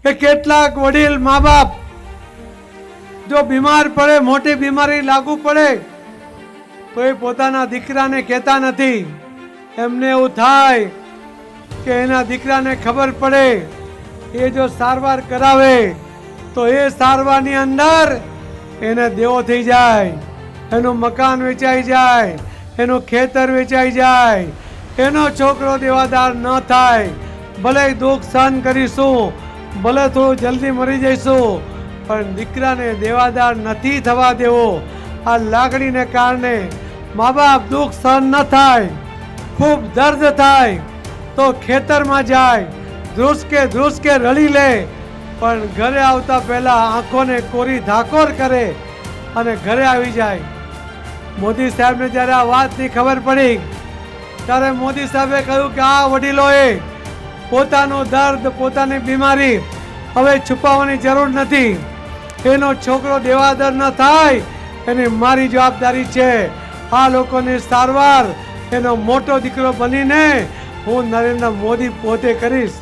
કે કેટલાક વડીલ મા બાપ જો બીમાર પડે, મોટી બીમારી લાગુ પડે તો એ પોતાના દીકરાને કહેતા નથી. એમને એવું થાય કે એના દીકરાને ખબર પડે, એ જો સારવાર કરાવે તો એ સારવારની અંદર એને દેવો થઈ જાય, એનું મકાન વેચાઈ જાય, એનું ખેતર વેચાઈ જાય, એનો છોકરો દેવાદાર ન થાય. ભલે દુઃખ સહન કરીશું, ભલે થોડું જલ્દી મરી જઈશું, પણ દીકરાને દેવાદાર નથી થવા દેવો. આ લાગણીને કારણે મા બાપ દુઃખ સહન ન થાય, ખૂબ દર્દ થાય તો ખેતરમાં જાય, ધ્રુસકે રડી લે, પણ ઘરે આવતા પહેલા આંખોને કોરી ધાકોર કરે અને ઘરે આવી જાય. મોદી સાહેબને જ્યારે આ વાતની ખબર પડી ત્યારે મોદી સાહેબે કહ્યું કે આ વડીલોએ પોતાનું દર્દ, પોતાની બીમારી હવે છુપાવવાની જરૂર નથી. એનો છોકરો દેવાદાર ન થાય એની મારી જવાબદારી છે. આ લોકોની સારવાર એનો મોટો દીકરો બનીને હું નરેન્દ્ર મોદી પોતે કરીશ.